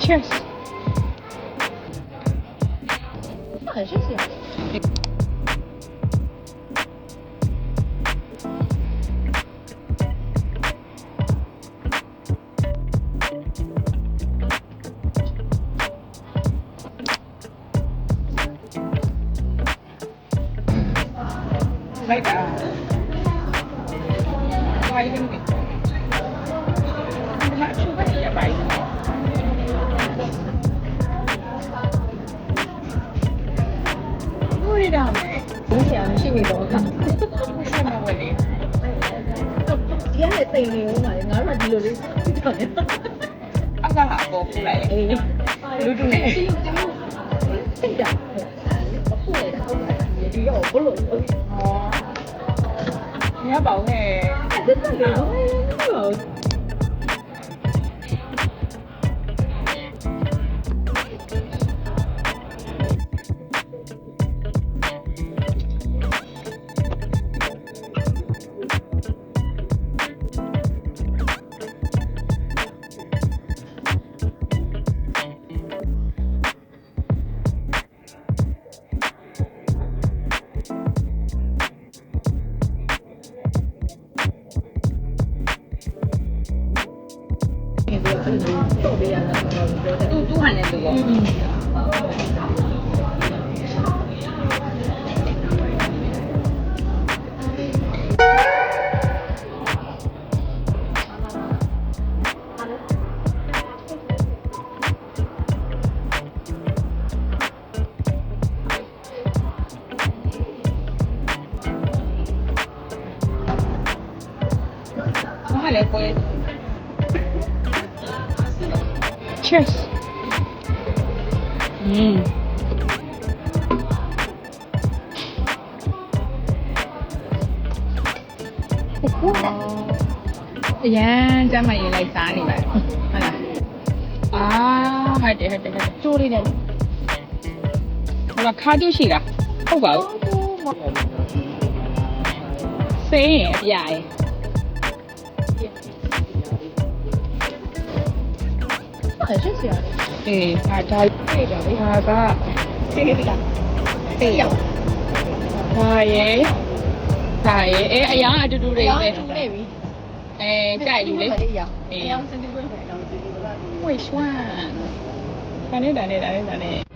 Cheers. 很神奇。Like that. Why you gonna be? I'm not sure what you're buying. 不知道没？以前ရှိနေတော့က 不是吗？我的。 ဒီကနေ့တိမ်နေဦးမှာငါတို့ကဒီလိုလေးတောင်းနေ အကဟာပေါ်ပူလိုက် အေး လူတူနဲ့ တိတ်တာအဖို့လေတော့ဒီရောဘလို့ ဟောညပေါင်းနဲ့ တက်တက်လေးတော့ တော့ပေးရတာတော့ သူ့ဟန်နဲ့သူပေါ့ ဘာလဲကိုယ် Cheers. အရန်ကျမရေးလိုက်စားနေပါဟုတ်လားအာဟုတ်တယ်ကျိုးလေးနဲ့ဟိုကခါကျိုးရှိတာဟုတ်ပါဘူးစေးရင်အပြားရဲ့ 很神奇啊！ အေးဒါဒါ 这个为啥？ ဒါက 这个这个，အေးဒါရဲ့အေးအရာအတူတူတွေ 然后 ပဲ 煮那边， အဲကြိုက်လူလေ 一样， အေး 然后真的会很。 which one ဒါနဲ့